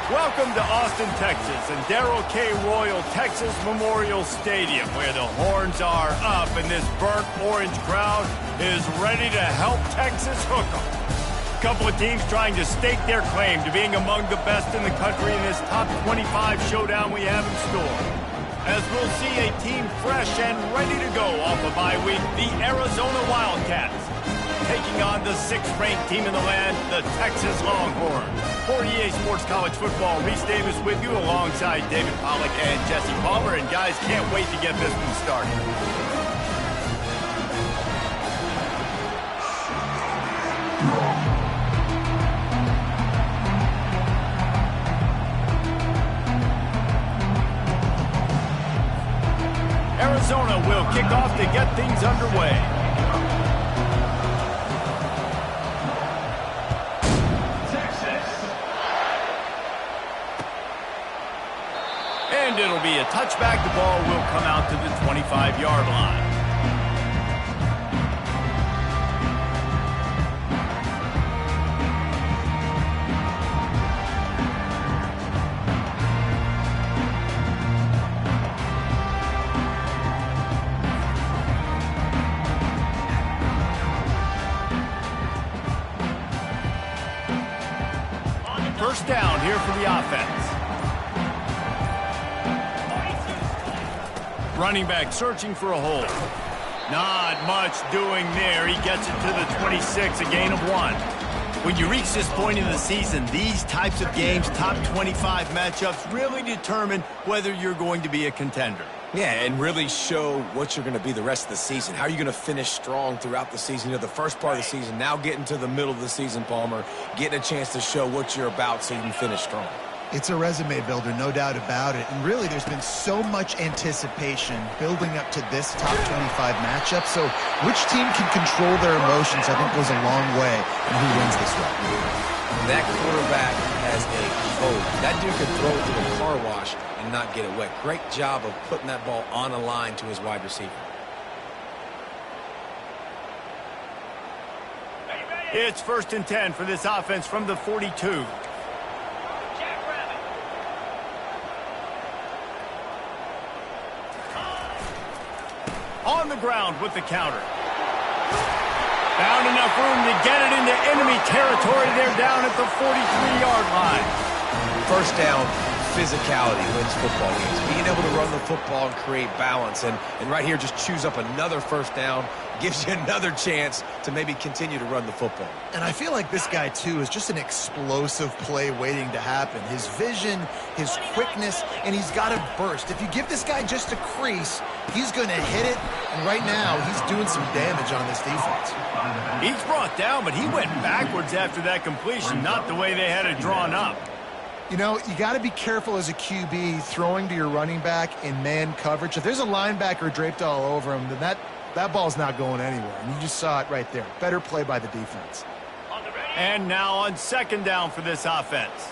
Welcome to Austin, Texas, and Darrell K. Royal Texas Memorial Stadium, where the horns are up and this burnt orange crowd is ready to help Texas hook 'em. A couple of teams trying to stake their claim to being among the best in the country in this top 25 showdown we have in store. As we'll see a team fresh and ready to go off a bye week, the Arizona Wildcats, taking on the 6th-ranked team in the land, the Texas Longhorns. For EA Sports College Football, Reese Davis with you alongside David Pollack and Jesse Palmer. And guys, can't wait to get this one started. Arizona will kick off to get things underway. And it'll be a touchback. The ball will come out to the 25-yard line. First down here for the offense. Running back searching for a hole. Not much doing there. He gets it to the 26, a gain of 1. When you reach this point in the season, these types of games, top 25 matchups, really determine whether you're going to be a contender. Yeah, and really show what you're going to be the rest of the season. How are you going to finish strong throughout the season? You know, the first part of the season, now getting to the middle of the season, Palmer, getting a chance to show what you're about so you can finish strong. It's a resume builder, no doubt about it. And really, there's been so much anticipation building up to this top 25 matchup. So which team can control their emotions, I think, goes a long way in who wins this one. That quarterback has a code. That dude could throw it to the car wash and not get it wet. Great job of putting that ball on a line to his wide receiver. It's 1st and 10 for this offense from the 42. On the ground with the counter. Found enough room to get it into enemy territory. They're down at the 43-yard line. First down, physicality wins football games. Being able to run the football and create balance. And right here, just choose up another first down. Gives you another chance to maybe continue to run the football. And I feel like this guy, too, is just an explosive play waiting to happen. His vision, his quickness, and he's got a burst. If you give this guy just a crease, he's going to hit it. And right now, he's doing some damage on this defense. He's brought down, but he went backwards after that completion, not the way they had it drawn up. You know, you got to be careful as a QB throwing to your running back in man coverage. If there's a linebacker draped all over him, then that ball's not going anywhere. And you just saw it right there. Better play by the defense. And now on 2nd down for this offense.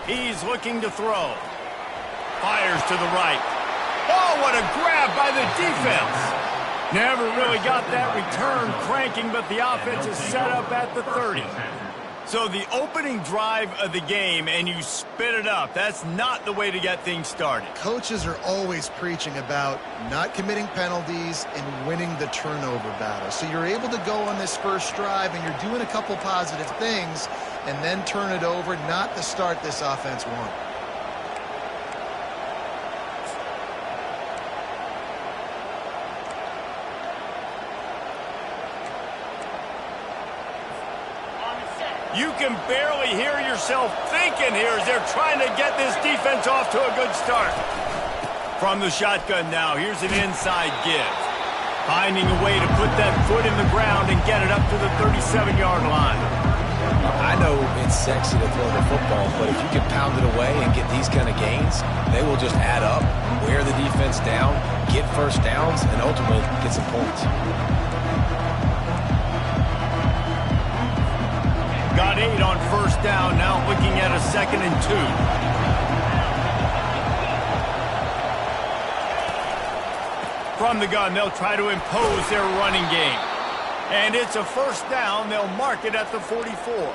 He's looking to throw. Fires to the right. Oh, what a grab by the defense. Never really got that return cranking, but the offense is set up at the 30. So the opening drive of the game, and you spit it up. That's not the way to get things started. Coaches are always preaching about not committing penalties and winning the turnover battle. So you're able to go on this first drive, and you're doing a couple positive things, and then turn it over, not the start this offense won. You can barely hear yourself thinking here as they're trying to get this defense off to a good start. From the shotgun now, here's an inside give. Finding a way to put that foot in the ground and get it up to the 37-yard line. I know it's sexy to throw the football, but if you can pound it away and get these kind of gains, they will just add up, wear the defense down, get first downs, and ultimately get some points. Got 8 on 1st down, now looking at a 2nd and 2. From the gun, they'll try to impose their running game. And it's a 1st down. They'll mark it at the 44.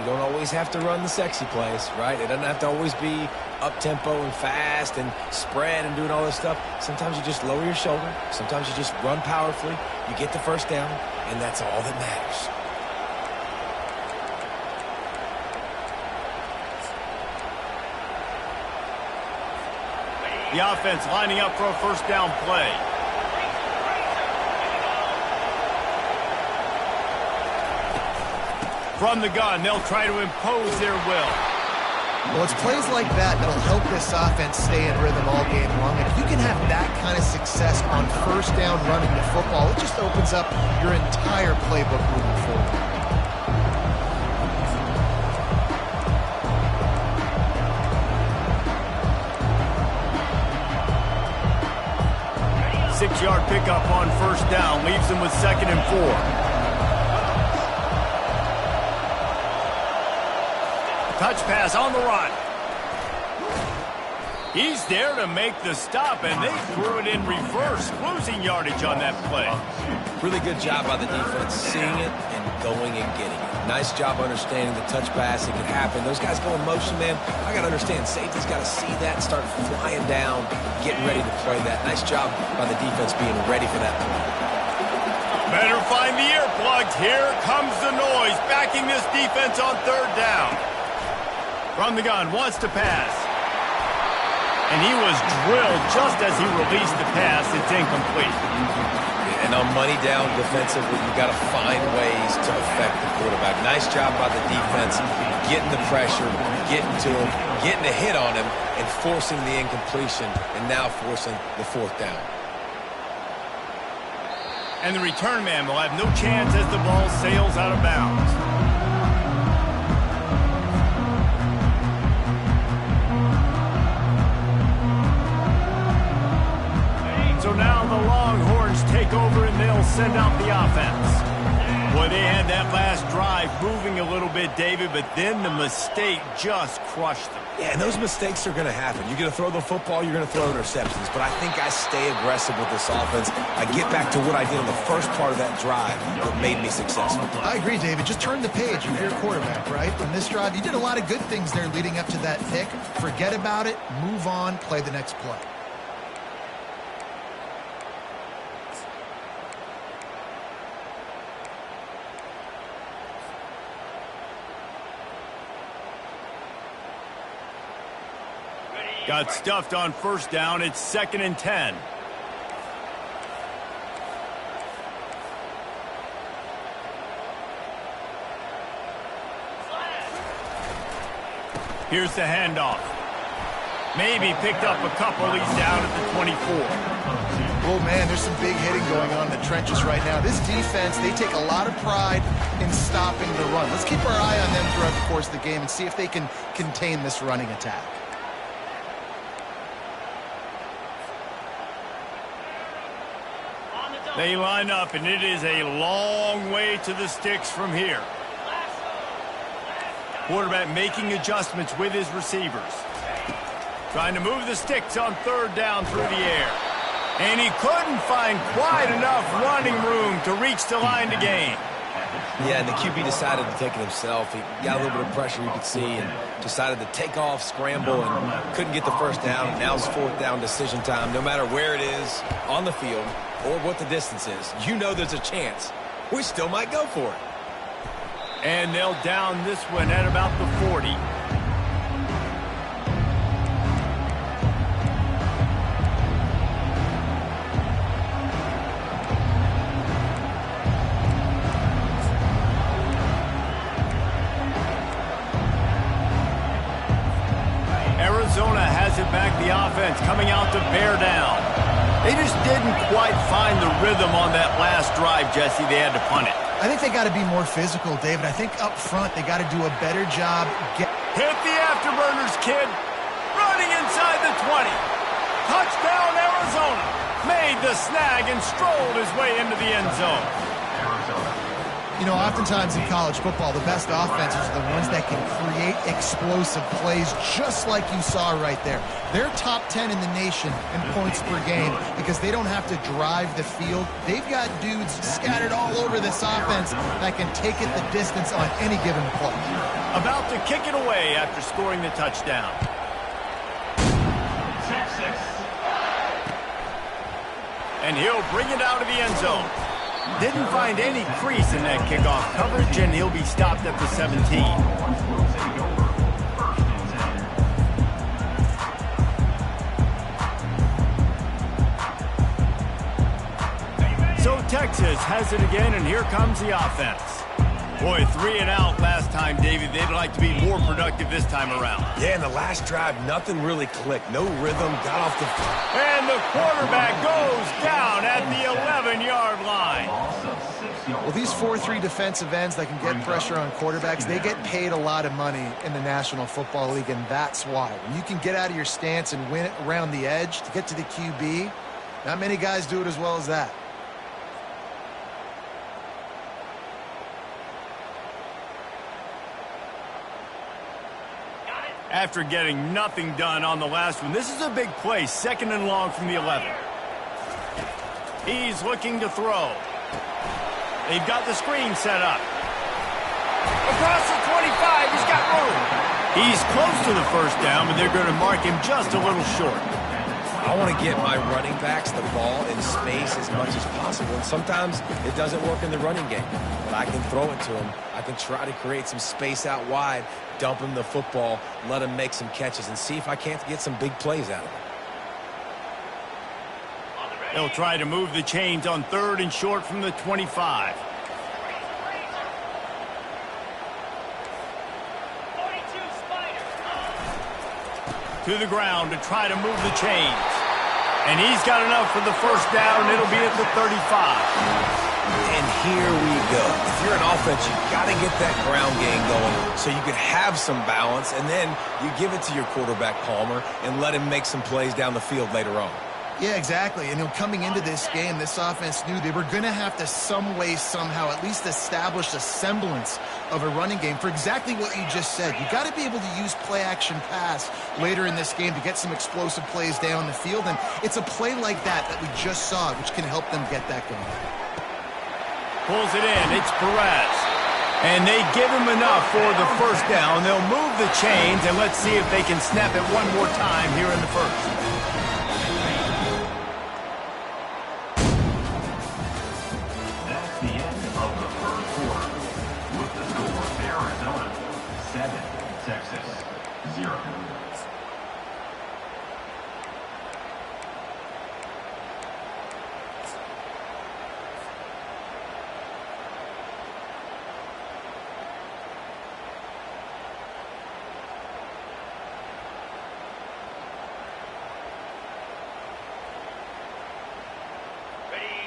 You don't always have to run the sexy plays, right? It doesn't have to always be up-tempo and fast and spread and doing all this stuff. Sometimes you just lower your shoulder. Sometimes you just run powerfully. You get the first down, and that's all that matters. The offense lining up for a first down play. From the gun, they'll try to impose their will. Well, it's plays like that that'll help this offense stay in rhythm all game long. And if you can have that kind of success on first down running the football, it just opens up your entire playbook moving forward. Six-yard pickup on first down leaves them with 2nd and 4. Touch pass on the run. He's there to make the stop, and they threw it in reverse, losing yardage on that play. Really good job by the defense, seeing it and going and getting it. Nice job understanding the touch pass. It could happen. Those guys go in motion, man. I got to understand, safety's got to see that and start flying down, getting ready to play that. Nice job by the defense being ready for that play. Better find the earplugs. Here comes the noise, backing this defense on third down. From the gun, wants to pass. And he was drilled just as he released the pass. It's incomplete. And on money down defensively, you've got to find ways to affect the quarterback. Nice job by the defense, getting the pressure, getting to him, getting a hit on him, and forcing the incompletion, and now forcing the fourth down. And the return man will have no chance as the ball sails out of bounds. So now the Longhorns take over and they'll send out the offense. Boy, they had that last drive moving a little bit, David, but then the mistake just crushed them. Yeah, and those mistakes are going to happen. You're going to throw the football, you're going to throw interceptions. But I think I stay aggressive with this offense. I get back to what I did in the first part of that drive that made me successful. I agree, David. Just turn the page if you're a quarterback, right? On this drive, you did a lot of good things there leading up to that pick. Forget about it, move on, play the next play. Got stuffed on first down. It's 2nd and 10. Here's the handoff. Maybe picked up a couple. He's down at the 24. Oh, man, there's some big hitting going on in the trenches right now. This defense, they take a lot of pride in stopping the run. Let's keep our eye on them throughout the course of the game and see if they can contain this running attack. They line up, and it is a long way to the sticks from here. Quarterback making adjustments with his receivers. Trying to move the sticks on third down through the air. And he couldn't find quite enough running room to reach the line to gain. Yeah, and the QB decided to take it himself. He got a little bit of pressure, you could see, and decided to take off, scramble, and couldn't get the first down. Now it's fourth down decision time. No matter where it is on the field or what the distance is, you know there's a chance. We still might go for it. And they'll down this one at about the 40. Arizona has it back, the offense coming out to bear down. They just didn't quite find the rhythm on that last drive, Jesse. They had to punt it. I think they got to be more physical, David. I think up front they got to do a better job. Hit the afterburners, kid. Running inside the 20. Touchdown, Arizona. Made the snag and strolled his way into the end zone. You know, oftentimes in college football, the best offenses are the ones that can create explosive plays just like you saw right there. They're top 10 in the nation in points per game because they don't have to drive the field. They've got dudes scattered all over this offense that can take it the distance on any given play. About to kick it away after scoring the touchdown. And he'll bring it out of the end zone. Didn't find any crease in that kickoff coverage, and he'll be stopped at the 17. So Texas has it again, and here comes the offense. Boy, 3 and out last time, David. They'd like to be more productive this time around. Yeah, in the last drive, nothing really clicked. No rhythm, got off the... And the quarterback goes down at the 11-yard line. Well, these 4-3 defensive ends that can get pressure on quarterbacks, they get paid a lot of money in the National Football League, and that's why. When you can get out of your stance and win it around the edge to get to the QB, not many guys do it as well as that. After getting nothing done on the last one, this is a big play, 2nd and long from the 11. He's looking to throw. They've got the screen set up. Across the 25, he's got room. He's close to the first down, but they're going to mark him just a little short. I want to get my running backs the ball in space as much as possible, and sometimes it doesn't work in the running game, but I can throw it to them. I can try to create some space out wide, dump him the football, let him make some catches, and see if I can't get some big plays out of him. They'll try to move the chains on 3rd and short from the 25. To the ground to try to move the chains. And he's got enough for the first down. It'll be at the 35. And here we go. If you're an offense, you've got to get that ground game going so you can have some balance, and then you give it to your quarterback, Palmer, and let him make some plays down the field later on. Yeah, exactly. And coming into this game, this offense knew they were going to have to some way, somehow, at least establish a semblance of a running game for exactly what you just said. You got to be able to use play-action pass later in this game to get some explosive plays down the field. And it's a play like that we just saw, which can help them get that going. Pulls it in. It's Perez. And they give him enough for the first down. They'll move the chains, and let's see if they can snap it one more time here in the first.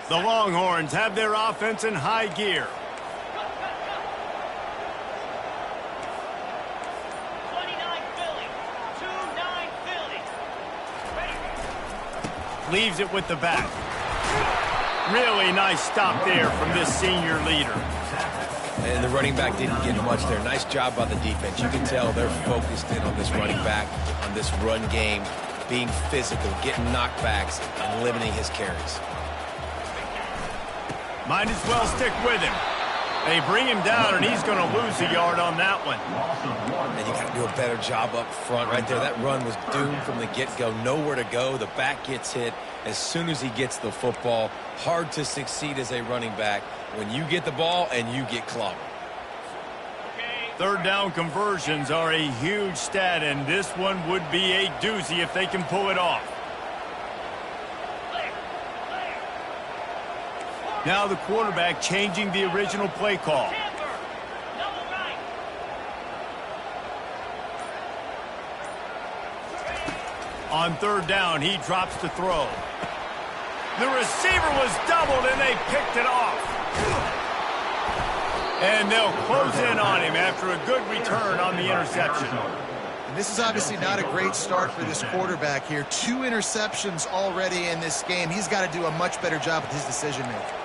The Longhorns have their offense in high gear. 29 Philly, 2-9 Philly. Ready. Leaves it with the back. Really nice stop there from this senior leader. And the running back didn't get much there. Nice job by the defense. You can tell they're focused in on this running back, on this run game, being physical, getting knockbacks, and limiting his carries. Might as well stick with him. They bring him down, and he's going to lose a yard on that one. And you got to do a better job up front right there. That run was doomed from the get-go. Nowhere to go. The back gets hit as soon as he gets the football. Hard to succeed as a running back when you get the ball and you get clobbered. Third down conversions are a huge stat, and this one would be a doozy if they can pull it off. Now the quarterback changing the original play call. On third down, he drops to throw. The receiver was doubled, and they picked it off. And they'll close in on him after a good return on the interception. And this is obviously not a great start for this quarterback here. 2 interceptions already in this game. He's got to do a much better job with his decision-making.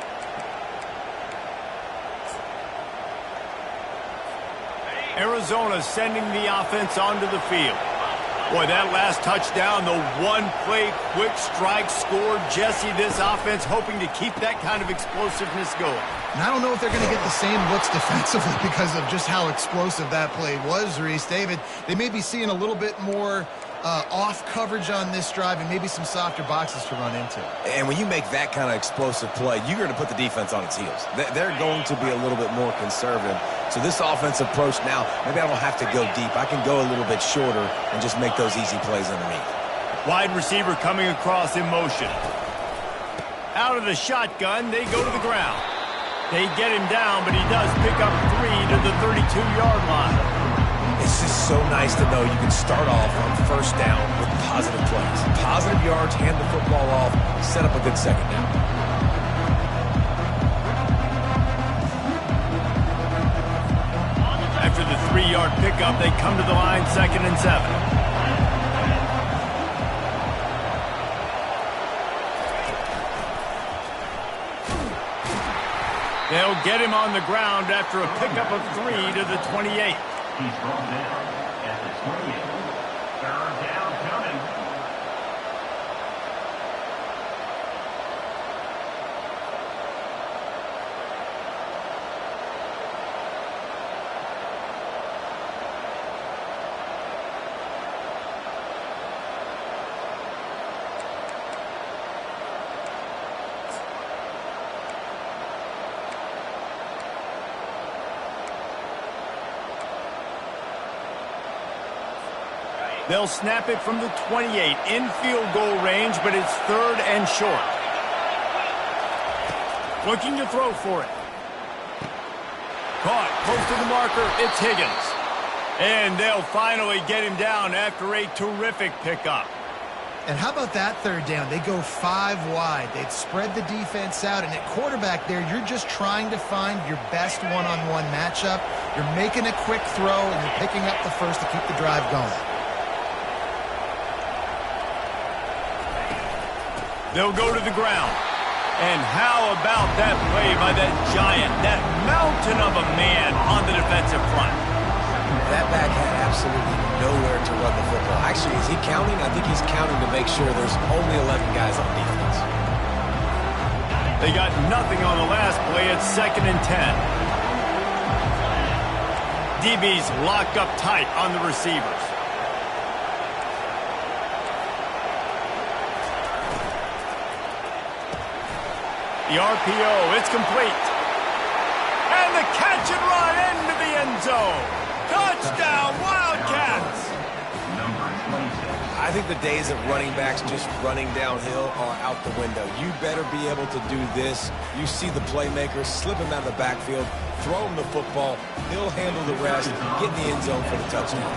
Arizona sending the offense onto the field. Boy, that last touchdown, the one-play quick strike scored. Jesse, this offense hoping to keep that kind of explosiveness going. And I don't know if they're going to get the same looks defensively because of just how explosive that play was, Reese. David, they may be seeing a little bit more off coverage on this drive and maybe some softer boxes to run into. And when you make that kind of explosive play, you're going to put the defense on its heels. They're going to be a little bit more conservative. So this offensive approach now, maybe I don't have to go deep. I can go a little bit shorter and just make those easy plays underneath. Wide receiver coming across in motion. Out of the shotgun, they go to the ground. They get him down, but he does pick up 3 to the 32-yard line. It's just so nice to know you can start off on first down with positive plays. Positive yards, hand the football off, set up a good second down. After the 3-yard pickup, they come to the line, 2nd and 7. They'll get him on the ground after a pickup of 3 to the 28. He's brought down at the 28. 3rd down coming. They'll snap it from the 28 in field goal range, but it's 3rd and short. Looking to throw for it. Caught close to the marker. It's Higgins. And they'll finally get him down after a terrific pickup. And how about that 3rd down? They go 5 wide. They'd spread the defense out, and at quarterback there, you're just trying to find your best one-on-one matchup. You're making a quick throw, and you're picking up the first to keep the drive going. They'll go to the ground. And how about that play by that giant, that mountain of a man on the defensive front? That back had absolutely nowhere to run the football. Actually, is he counting? I think he's counting to make sure there's only 11 guys on defense. They got nothing on the last play. It's 2nd and 10. DB's locked up tight on the receivers. The RPO, it's complete. And the catch and run into the end zone. Touchdown, Wildcats! Number 26. I think the days of running backs just running downhill are out the window. You better be able to do this. You see the playmaker, slip him out of the backfield, throw him the football, he'll handle the rest, get in the end zone for the touchdown.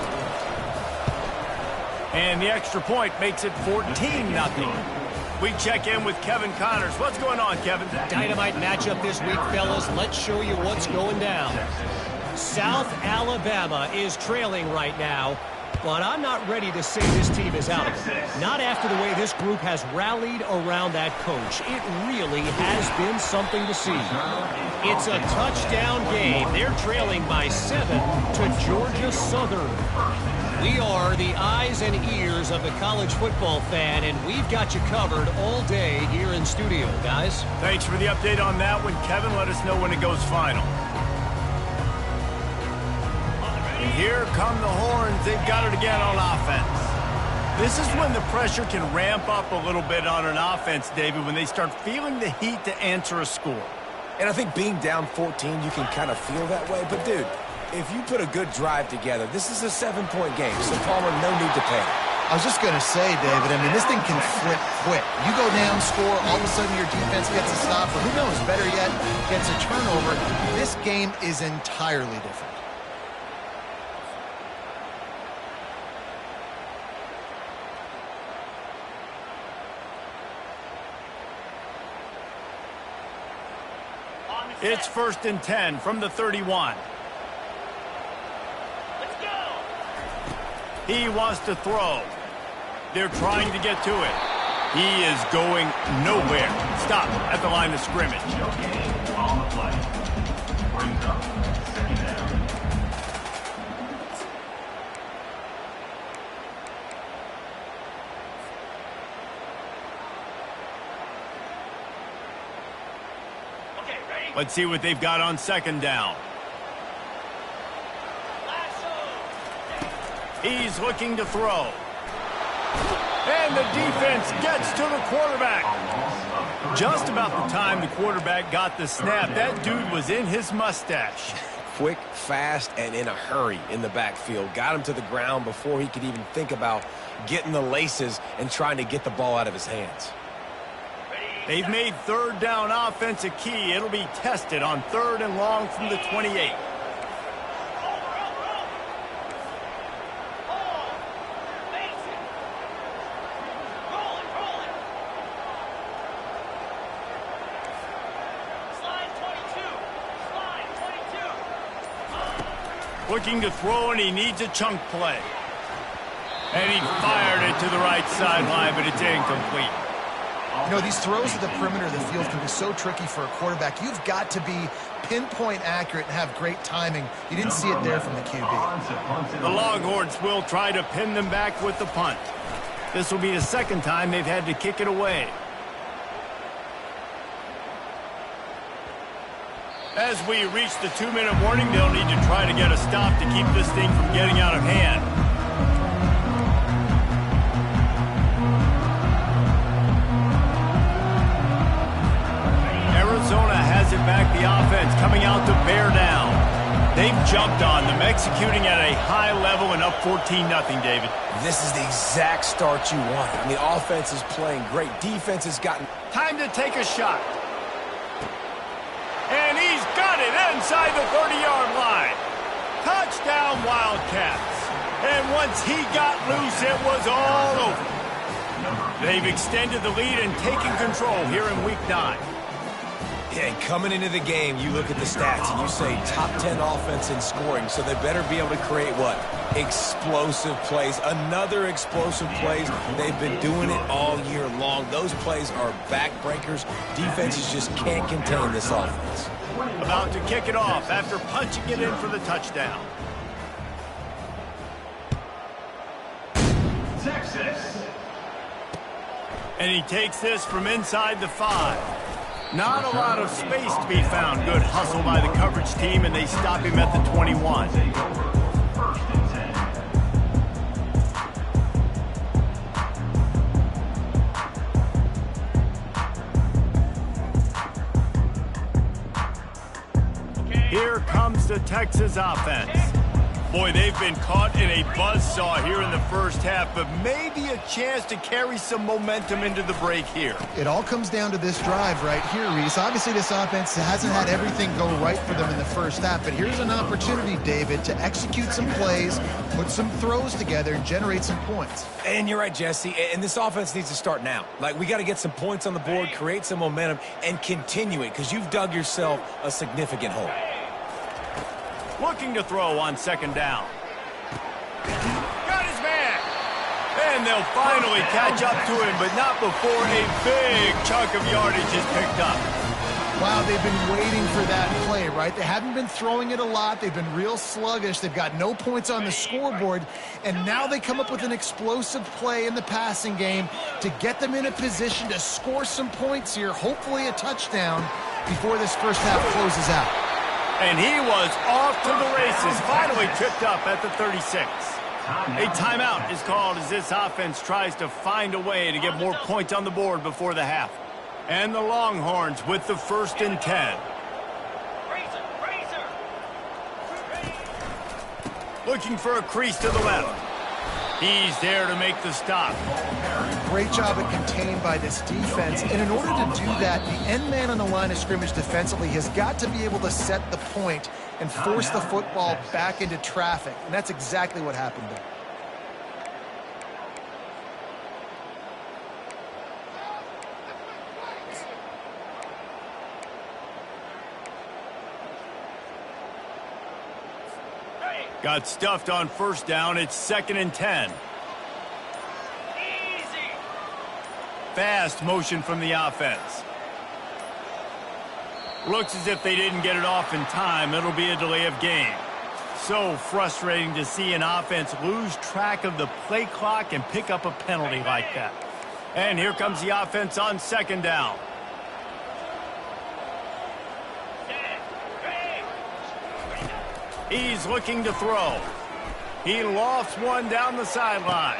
And the extra point makes it 14-0. We check in with Kevin Connors. What's going on, Kevin? Dynamite matchup this week, fellas. Let's show you what's going down. South Alabama is trailing right now, but I'm not ready to say this team is out of it. Not after the way this group has rallied around that coach. It really has been something to see. It's a touchdown game. They're trailing by 7 to Georgia Southern. We are the eyes and ears of the college football fan, and we've got you covered all day here in studio, guys. Thanks for the update on that one, Kevin. Let us know when it goes final. And here come the horns. They've got it again on offense. This is when the pressure can ramp up a little bit on an offense, David, when they start feeling the heat to answer a score. And I think being down 14, you can kind of feel that way. But, dude, if you put a good drive together, this is a 7-point game. So, Palmer, no need to panic. I was just going to say, David, I mean, this thing can flip quick. You go down, score, all of a sudden your defense gets a stop, or who knows, better yet, gets a turnover. This game is entirely different. It's 1st and 10 from the 31. Let's go. He wants to throw. They're trying to get to it. He is going nowhere. Stop at the line of scrimmage. No gain on the play. Brings up 2nd down. Let's see what they've got on second down. He's looking to throw. And the defense gets to the quarterback. Just about the time the quarterback got the snap, that dude was in his mustache. Quick, fast, and in a hurry in the backfield. Got him to the ground before he could even think about getting the laces and trying to get the ball out of his hands. They've made third down offense a key. It'll be tested on 3rd and long from the 28. Looking to throw, and he needs a chunk play. And he fired it to the right sideline, but it's incomplete. You know, these throws to the perimeter of the field can be so tricky for a quarterback. You've got to be pinpoint accurate and have great timing. You didn't see it there from the QB. The Longhorns will try to pin them back with the punt. This will be the second time they've had to kick it away. As we reach the 2-minute warning, they'll need to try to get a stop to keep this thing from getting out of hand. Arizona has it back, the offense coming out to bear down. They've jumped on them, executing at a high level and up 14-0, David. This is the exact start you want. I mean, offense is playing great. Defense has gotten... Time to take a shot. And he's got it inside the 30-yard line. Touchdown, Wildcats. And once he got loose, it was all over. They've extended the lead and taken control here in Week 9. Yeah, and coming into the game, you look at the stats and you say top 10 offense in scoring, so they better be able to create what? Explosive plays. Another explosive plays. They've been doing it all year long. Those plays are backbreakers. Defenses just can't contain this offense. About to kick it off after punching it in for the touchdown. Texas. And he takes this from inside the 5. Not a lot of space to be found. Good hustle by the coverage team, and they stop him at the 21. Here comes the Texas offense. Boy, they've been caught in a buzzsaw here in the first half, but maybe a chance to carry some momentum into the break here. It all comes down to this drive right here, Reese. Obviously, this offense hasn't had everything go right for them in the first half, but here's an opportunity, David, to execute some plays, put some throws together, and generate some points. And you're right, Jesse, and this offense needs to start now. Like, we got to get some points on the board, create some momentum, and continue it, because you've dug yourself a significant hole. Looking to throw on second down. Got his man. And they'll finally catch up to him, but not before a big chunk of yardage is picked up. Wow, they've been waiting for that play, right? They haven't been throwing it a lot. They've been real sluggish. They've got no points on the scoreboard. And now they come up with an explosive play in the passing game to get them in a position to score some points here, hopefully a touchdown, before this first half closes out. And he was off to the races, finally tripped up at the 36. A timeout is called as this offense tries to find a way to get more points on the board before the half. And the Longhorns with the 1st and 10. Looking for a crease to the left. He's there to make the stop. Great job at contained by this defense. And in order to do that, the end man on the line of scrimmage defensively has got to be able to set the point and force the football back into traffic. And that's exactly what happened there. Got stuffed on first down. It's 2nd and 10. Easy. Fast motion from the offense. Looks as if they didn't get it off in time. It'll be a delay of game. So frustrating to see an offense lose track of the play clock and pick up a penalty like that. And here comes the offense on second down. He's looking to throw. He lofts one down the sideline.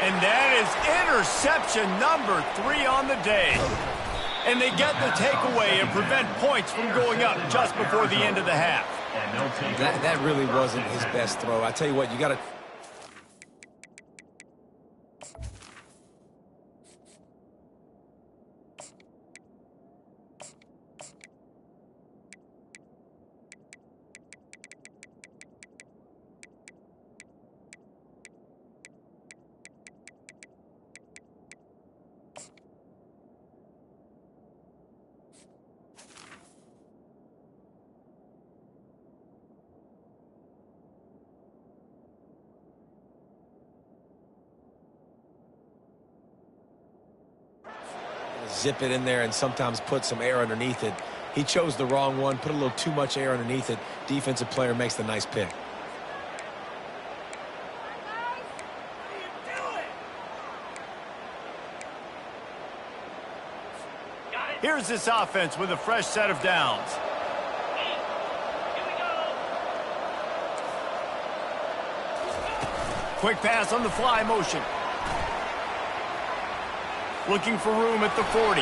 And that is interception number 3 on the day. And they get the takeaway and prevent points from going up just before the end of the half. That really wasn't his best throw. I tell you what, you got to... zip it in there and sometimes put some air underneath it. He chose the wrong one, put a little too much air underneath it. Defensive player makes the nice pick. Here's this offense with a fresh set of downs. Quick pass on the fly motion. Looking for room at the 40.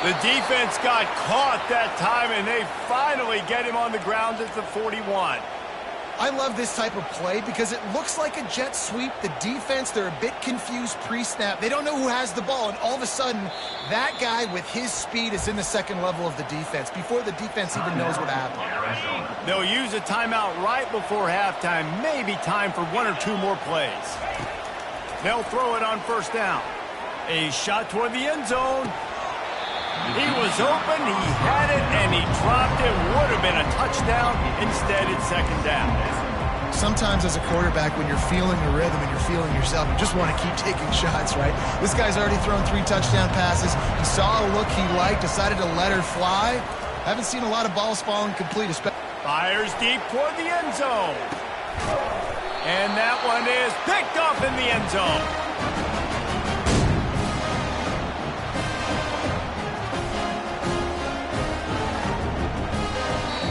The defense got caught that time, and they finally get him on the ground at the 41. I love this type of play because it looks like a jet sweep. The defense, they're a bit confused pre-snap. They don't know who has the ball, and all of a sudden, that guy with his speed is in the second level of the defense before the defense even knows what happened. They'll use a timeout right before halftime, maybe time for 1 or 2 more plays. They'll throw it on first down. A shot toward the end zone. He was open, he had it, and he dropped it. Would have been a touchdown. Instead, it's second down. Sometimes as a quarterback, when you're feeling the rhythm and you're feeling yourself, you just want to keep taking shots, right? This guy's already thrown 3 touchdown passes. He saw a look he liked, decided to let her fly. Haven't seen a lot of balls falling complete. Fires deep toward the end zone. And that one is picked up in the end zone.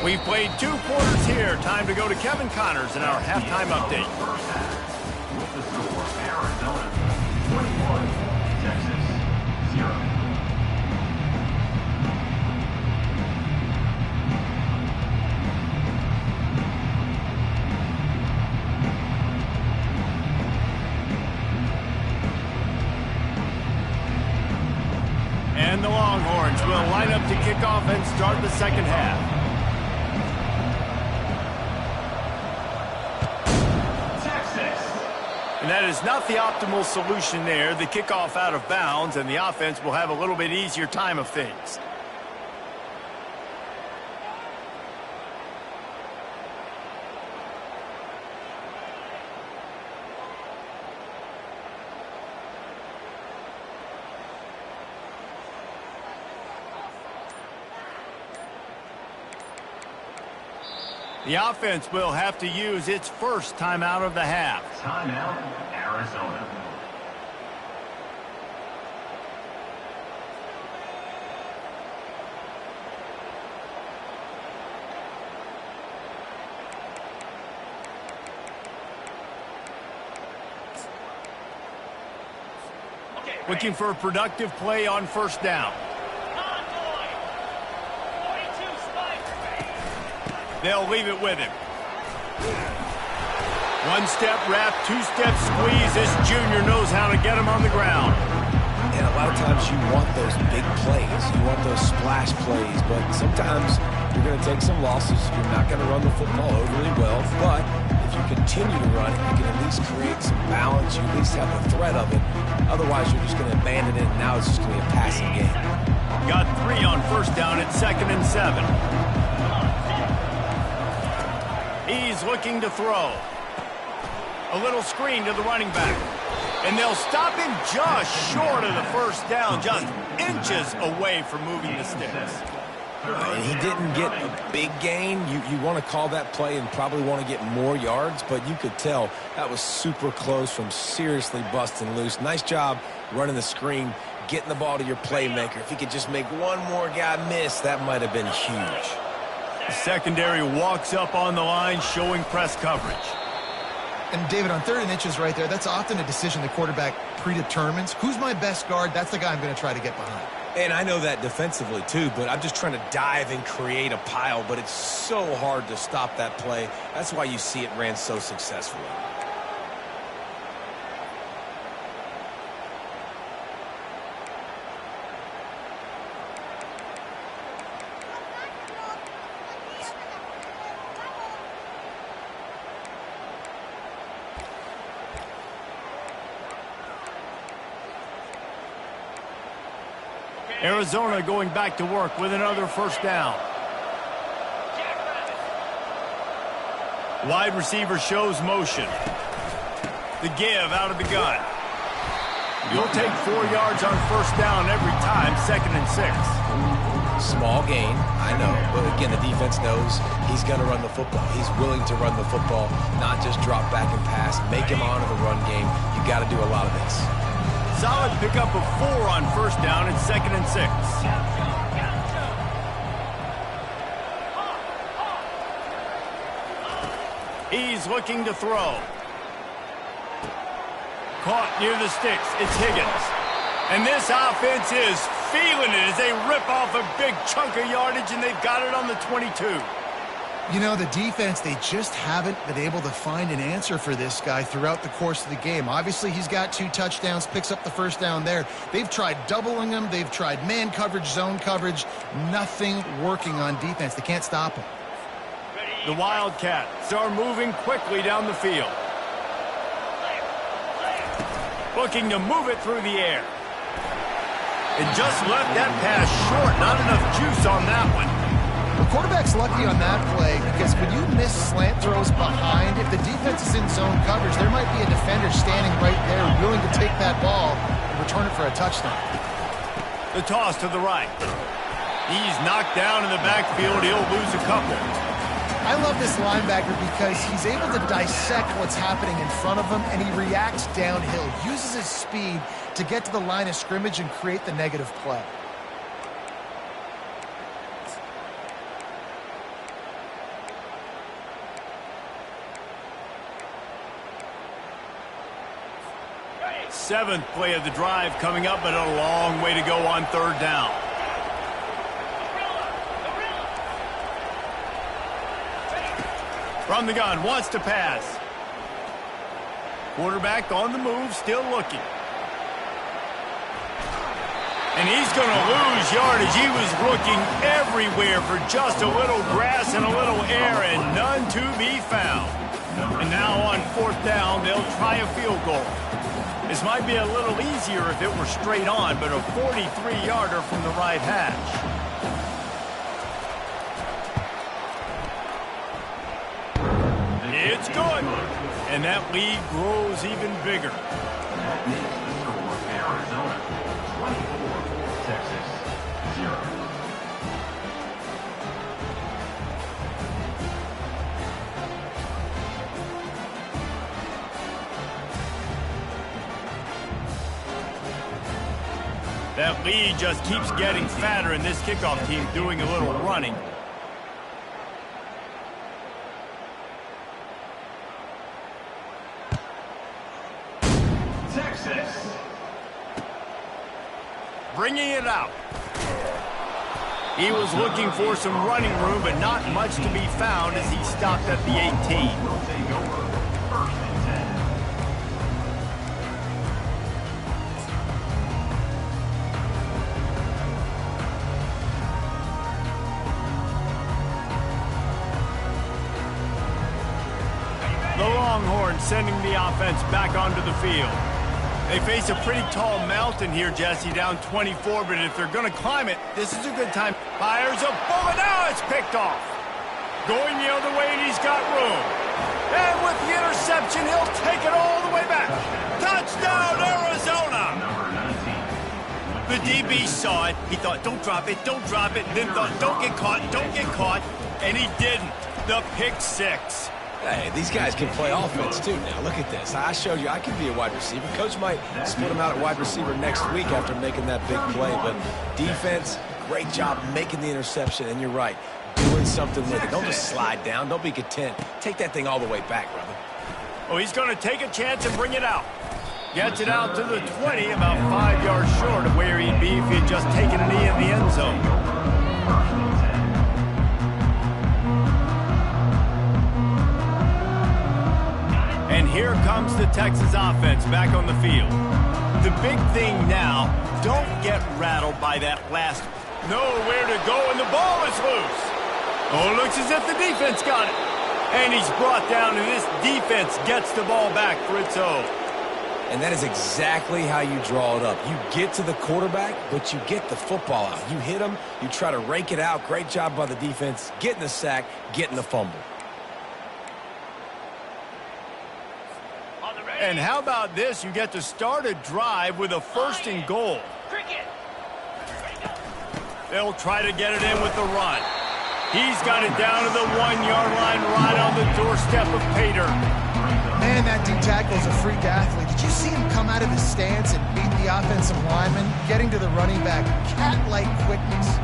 We've played 2 quarters here. Time to go to Kevin Connors in our halftime update. With the score, Arizona 21, Texas 0. And the Longhorns will line up to kick off and start the second half. And that is not the optimal solution there. The kickoff out of bounds, and the offense will have a little bit easier time of things. The offense will have to use its first timeout of the half. Timeout, Arizona. Looking for a productive play on first down. They'll leave it with him. 1-step wrap, 2-step squeeze. This junior knows how to get him on the ground. And a lot of times you want those big plays. You want those splash plays. But sometimes you're going to take some losses. You're not going to run the football overly well. But if you continue to run it, you can at least create some balance. You at least have the threat of it. Otherwise, you're just going to abandon it, and now it's just going to be a passing game. Got 3 on first down at 2nd and 7. He's looking to throw. A little screen to the running back. And they'll stop him just short of the first down, just inches away from moving the sticks. And he didn't get a big gain. You want to call that play and probably want to get more yards, but you could tell that was super close from seriously busting loose. Nice job running the screen, getting the ball to your playmaker. If he could just make one more guy miss, that might have been huge. The secondary walks up on the line, showing press coverage. And David, on 3rd and inches right there, that's often a decision the quarterback predetermines. Who's my best guard? That's the guy I'm going to try to get behind. And I know that defensively, too, but I'm just trying to dive and create a pile, but it's so hard to stop that play. That's why you see it ran so successfully. Arizona going back to work with another first down. Wide receiver shows motion. The give out of the gun. You'll take 4 yards on first down every time, 2nd and 6. Small gain, I know, but again, the defense knows he's going to run the football. He's willing to run the football, not just drop back and pass, make him honor the run game. You got to do a lot of this. Solid pickup of 4 on first down and 2nd and 6. He's looking to throw. Caught near the sticks. It's Higgins. And this offense is feeling it as they rip off a big chunk of yardage, and they've got it on the 22. You know, the defense, they just haven't been able to find an answer for this guy throughout the course of the game. Obviously, he's got 2 touchdowns, picks up the first down there. They've tried doubling him. They've tried man coverage, zone coverage. Nothing working on defense. They can't stop him. The Wildcats are moving quickly down the field. Looking to move it through the air. And just left that pass short. Not enough juice on that one. The quarterback's lucky on that play because when you miss slant throws behind, if the defense is in zone coverage, there might be a defender standing right there willing to take that ball and return it for a touchdown. The toss to the right. He's knocked down in the backfield. He'll lose a couple. I love this linebacker because he's able to dissect what's happening in front of him, and he reacts downhill, uses his speed to get to the line of scrimmage and create the negative play. Seventh play of the drive coming up, but a long way to go on 3rd down. From the gun, wants to pass. Quarterback on the move, still looking. And he's going to lose yardage. He was looking everywhere for just a little grass and a little air, and none to be found. And now on 4th down, they'll try a field goal. This might be a little easier if it were straight on, but a 43-yarder from the right hash. It's good. And that lead grows even bigger. Arizona 24, Texas 0. That lead just keeps getting fatter, and this kickoff team doing a little running. Texas. Bringing it out. He was looking for some running room, but not much to be found as he stopped at the 18. Will take over 1st and 10. The Longhorns sending the offense back onto the field. They face a pretty tall mountain here, Jesse, down 24, but if they're going to climb it, this is a good time. Fires a bullet. Now it's picked off. Going the other way, and he's got room. And with the interception, he'll take it all the way back. Touchdown, Arizona! Number 19. The DB saw it. He thought, don't drop it, and then thought, don't get caught, and he didn't. The pick 6. Hey, these guys can play offense, too. Now, look at this. I showed you I can be a wide receiver. Coach might split him out at wide receiver next week after making that big play. But defense, great job making the interception. And you're right, doing something with it. Don't just slide down. Don't be content. Take that thing all the way back, brother. Oh, he's going to take a chance and bring it out. Gets it out to the 20, about 5 yards short of where he'd be if he had just taken a knee in the end zone. And here comes the Texas offense back on the field. The big thing now, don't get rattled by that last nowhere to go, and the ball is loose. Oh, it looks as if the defense got it. And he's brought down, and this defense gets the ball back for its own. And that is exactly how you draw it up. You get to the quarterback, but you get the football out. You hit him, you try to rake it out. Great job by the defense, getting the sack, getting the fumble. And how about this? You get to start a drive with a 1st and goal. They'll try to get it in with the run. He's got it down to the 1-yard line right on the doorstep of Pater. Man, that D tackle is a freak athlete. Did you see him come out of his stance and beat the offensive lineman, getting to the running back? Cat-like quickness.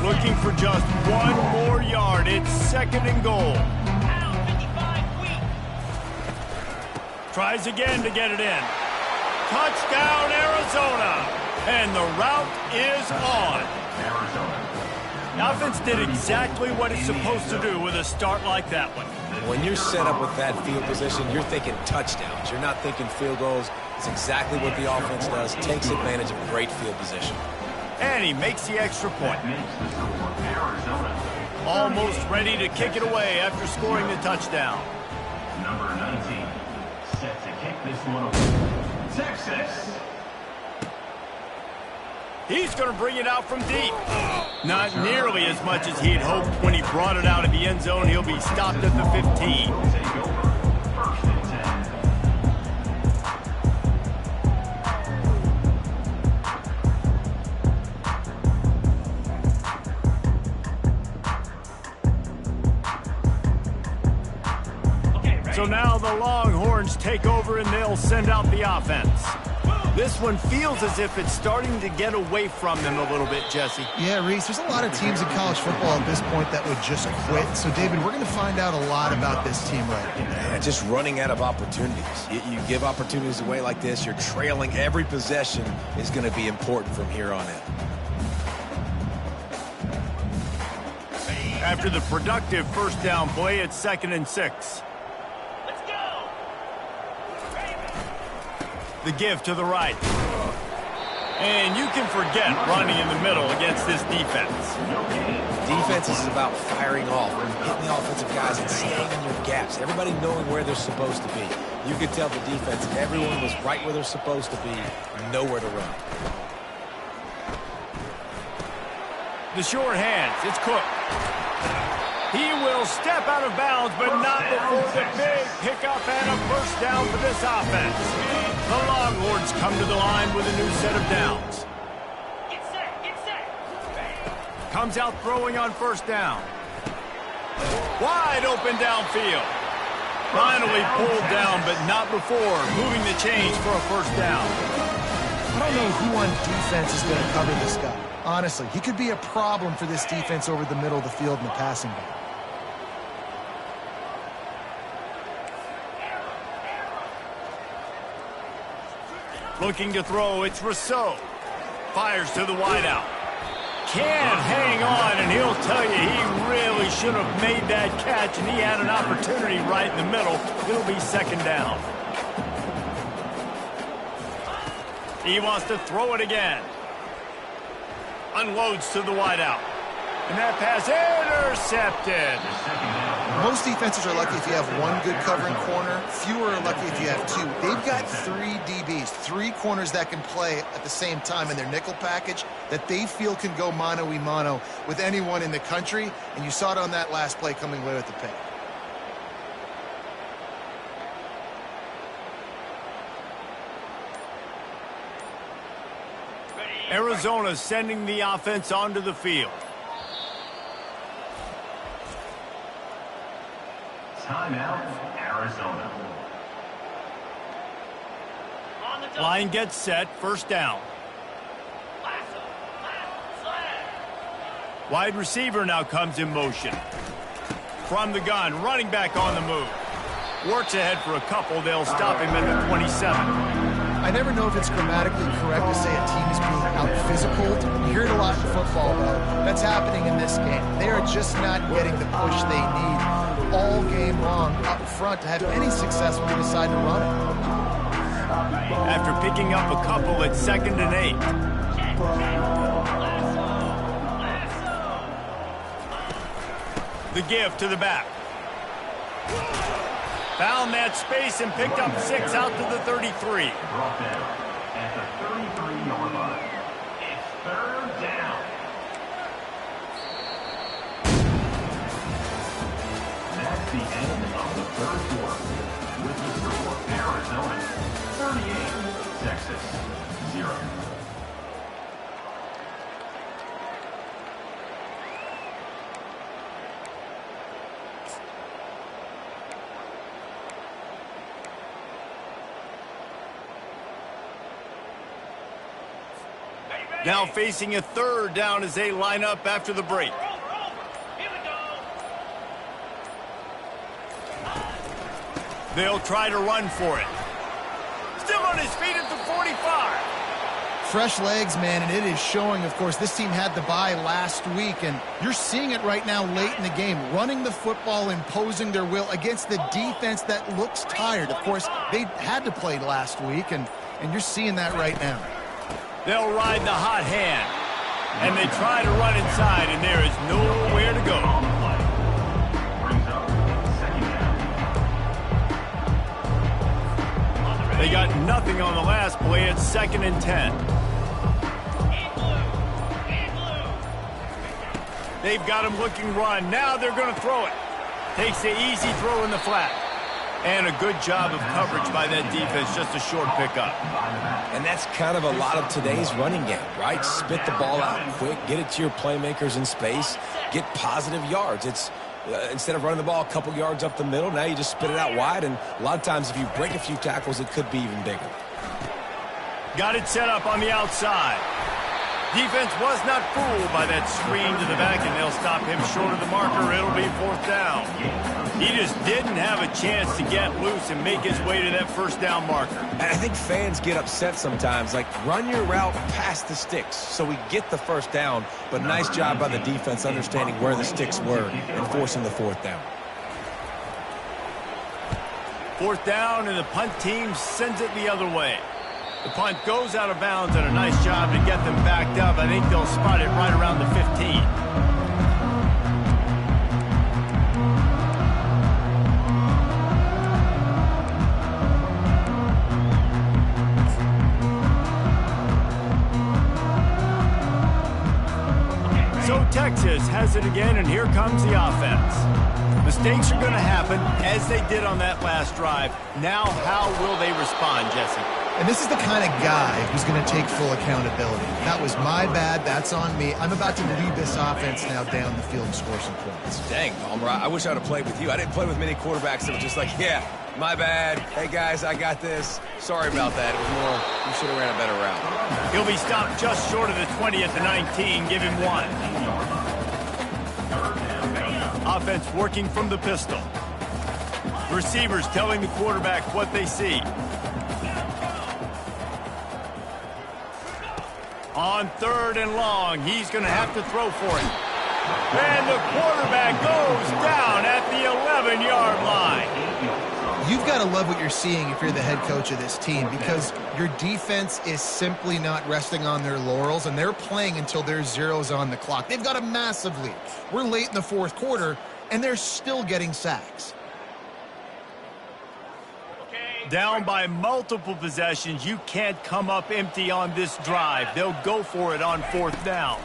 Looking for just 1 more yard. It's 2nd and goal. Tries again to get it in. Touchdown, Arizona. And the route is on. The offense did exactly what it's supposed to do with a start like that one. When you're set up with that field position, you're thinking touchdowns. You're not thinking field goals. It's exactly what the offense does. Takes advantage of great field position. And he makes the extra point. Almost ready to kick it away after scoring the touchdown. Number 19, set to kick this one away. Texas. He's going to bring it out from deep. Not nearly as much as he'd hoped when he brought it out of the end zone. He'll be stopped at the 15. Take over. 1st and 10. So now the Longhorns take over and they'll send out the offense. This one feels as if it's starting to get away from them a little bit, Jesse. Yeah, Reese, there's a lot of teams in college football at this point that would just quit. So, David, we're going to find out a lot about this team right now. Yeah, just running out of opportunities. You give opportunities away like this, you're trailing. Every possession is going to be important from here on in. After the productive 1st down play, it's 2nd and 6. The give to the right. And you can forget running in the middle against this defense. Defense is about firing off, hitting the offensive guys and staying in your gaps. Everybody knowing where they're supposed to be. You could tell the defense, everyone was right where they're supposed to be, nowhere to run. The short hands, it's Cook. He will step out of bounds, but not before the big pickup and a 1st down for this offense. The Longhorns come to the line with a new set of downs. Get set. Comes out throwing on 1st down. Wide open downfield. Finally pulled down, but not before moving the chains for a 1st down. I don't know who on defense is going to cover this guy. Honestly, he could be a problem for this defense over the middle of the field in the passing game. Looking to throw, it's Rousseau. Fires to the wideout. Can't hang on, and he'll tell you he really should have made that catch, and he had an opportunity right in the middle. It'll be 2nd down. He wants to throw it again. Unloads to the wideout. And that pass intercepted. Most defenses are lucky if you have one good covering corner. Fewer are lucky if you have two. They've got 3 DBs, 3 corners that can play at the same time in their nickel package that they feel can go mano-a-mano with anyone in the country, and you saw it on that last play coming away with the pick. Arizona sending the offense onto the field. Timeout, Arizona. Line gets set, first down. Wide receiver now comes in motion. From the gun, running back on the move. Works ahead for a couple, they'll stop him at the 27. I never know if it's grammatically correct to say a team is being out-physicaled. You hear it a lot in football, though. That's happening in this game. They are just not getting the push they need all game long up front to have any success when they decide to run it. After picking up a couple at 2nd and 8. The give to the back. Found that space and picked up 6 out to the 33. Brought down at the 33-yard line. It's 3rd down. That's the end of the 3rd quarter. With the score, Arizona 38, Texas 0. Now facing a 3rd down as they line up after the break. Here we go. They'll try to run for it. Still on his feet at the 45. Fresh legs, man, and it is showing. Of course, this team had the bye last week, and you're seeing it right now late in the game. Running the football, imposing their will against the defense that looks tired. Of course, they had to play last week, and you're seeing that right now. They'll ride the hot hand. And they try to run inside, and there is nowhere to go. Brings up 2nd down. They got nothing on the last play. It's 2nd and 10. They've got him looking run. Now they're going to throw it. Takes the easy throw in the flat. And a good job of coverage by that defense. Just a short pickup. And that's kind of a lot of today's running game, right? Spit the ball out quick, get it to your playmakers in space, get positive yards. It's instead of running the ball a couple yards up the middle, now you just spit it out wide, and a lot of times if you break a few tackles, it could be even bigger. Got it set up on the outside. Defense was not fooled by that screen to the back, and they'll stop him short of the marker. It'll be 4th down. He just didn't have a chance to get loose and make his way to that 1st down marker. And I think fans get upset sometimes, like run your route past the sticks so we get the 1st down, but nice job by the defense understanding where the sticks were and forcing the 4th down. 4th down, and the punt team sends it the other way. The punt goes out of bounds, and a nice job to get them backed up. I think they'll spot it right around the 15. So Texas has it again, and here comes the offense. Mistakes are going to happen, as they did on that last drive. Now, how will they respond, Jesse? And this is the kind of guy who's going to take full accountability. That was my bad. That's on me. I'm about to lead this offense now down the field and score some points. Dang, Palmer, I wish I would have played with you. I didn't play with many quarterbacks that were just like, yeah, my bad. Hey, guys, I got this. Sorry about that. It was more, you should have ran a better route. He'll be stopped just short of the 20 at the 19. Give him 1. Offense working from the pistol. Receivers telling the quarterback what they see. On 3rd and long, he's going to have to throw for it. And the quarterback goes down at the 11-yard line. You've got to love what you're seeing if you're the head coach of this team, because your defense is simply not resting on their laurels, and they're playing until there's zeros on the clock. They've got a massive lead. We're late in the 4th quarter, and they're still getting sacks. Down by multiple possessions, you can't come up empty on this drive. They'll go for it on 4th down.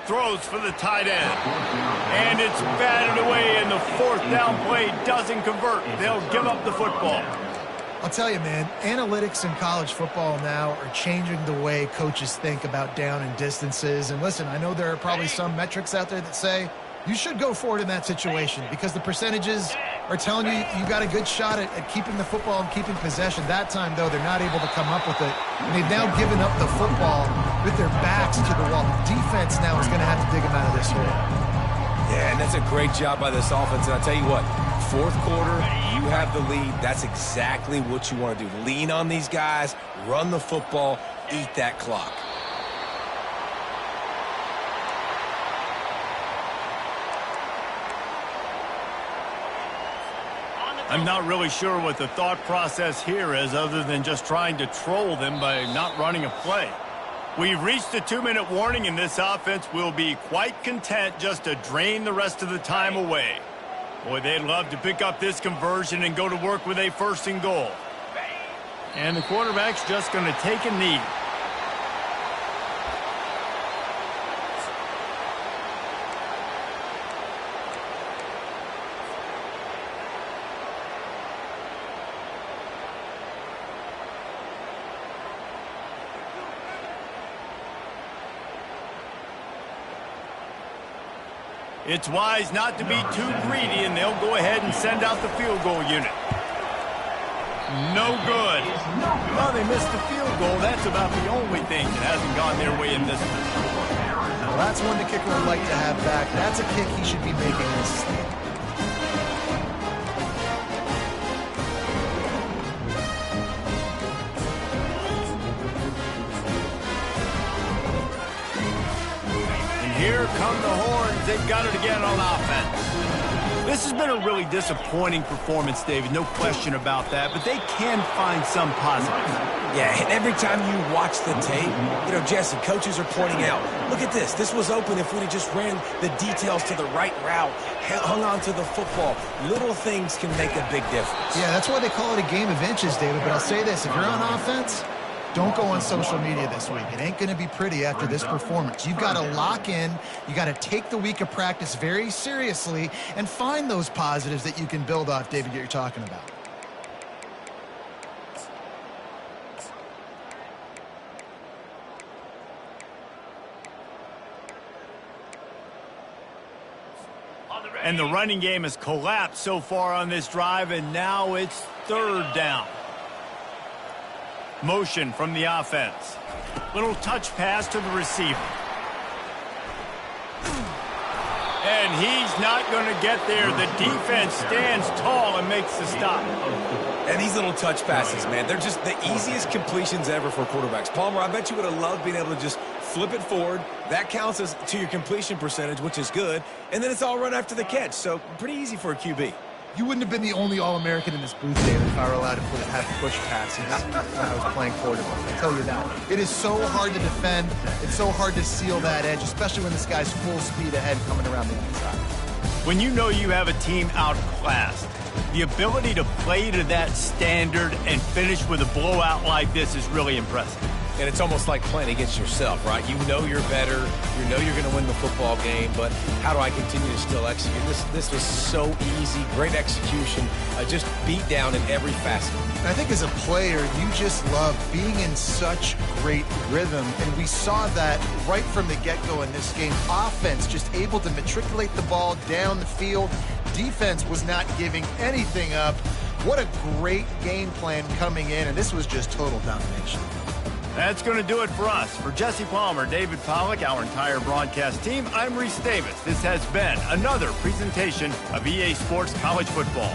Throws for the tight end. And it's batted away, and the 4th down play doesn't convert. They'll give up the football. I'll tell you, man, analytics in college football now are changing the way coaches think about down and distances. And listen, I know there are probably some metrics out there that say you should go for it in that situation because the percentages are telling you you got a good shot at keeping the football and keeping possession. That time, though, they're not able to come up with it. And they've now given up the football with their backs to the wall. The defense now is going to have to dig them out of this hole. Yeah, and that's a great job by this offense. And I'll tell you what, 4th quarter, you have the lead. That's exactly what you want to do. Lean on these guys, run the football, eat that clock. I'm not really sure what the thought process here is other than just trying to troll them by not running a play. We've reached a 2-minute warning, and this offense will be quite content just to drain the rest of the time away. Boy, they'd love to pick up this conversion and go to work with a 1st and goal. And the quarterback's just going to take a knee. It's wise not to be too greedy, and they'll go ahead and send out the field goal unit. No good. Well, they missed the field goal. That's about the only thing that hasn't gone their way in this one. Well, that's one the kicker would like to have back. That's a kick he should be making this season. Here come the horns. They've got it again on offense. This has been a really disappointing performance, David. No question about that. But they can find some positives. Yeah, and every time you watch the tape, you know, Jesse, coaches are pointing out, look at this. This was open if we'd have just ran the details to the right route, hung on to the football. Little things can make a big difference. Yeah, that's why they call it a game of inches, David. But I'll say this. If you're on offense, don't go on social media this week. It ain't going to be pretty after this performance. You've got to lock in. You got to take the week of practice very seriously and find those positives that you can build off, David, that you're talking about. And the running game has collapsed so far on this drive, and now it's 3rd down. Motion from the offense. Little touch pass to the receiver. And he's not going to get there. The defense stands tall and makes the stop. And these little touch passes, man, they're just the easiest completions ever for quarterbacks. Palmer, I bet you would have loved being able to just flip it forward. That counts as to your completion percentage, which is good. And then it's all run after the catch. So pretty easy for a QB. You wouldn't have been the only All-American in this booth, David, if I were allowed to have push passes when I was playing quarterback. I tell you that. It is so hard to defend. It's so hard to seal that edge, especially when this guy's full speed ahead coming around the outside. When you know you have a team outclassed, the ability to play to that standard and finish with a blowout like this is really impressive. And it's almost like playing against yourself, right? You know you're better. You know you're going to win the football game, but how do I continue to still execute? This was so easy. Great execution. Just beat down in every facet. And I think as a player, you just love being in such great rhythm, and we saw that right from the get-go in this game. Offense just able to matriculate the ball down the field. Defense was not giving anything up. What a great game plan coming in, and this was just total domination. That's going to do it for us. For Jesse Palmer, David Pollack, our entire broadcast team, I'm Reese Davis. This has been another presentation of EA Sports College Football.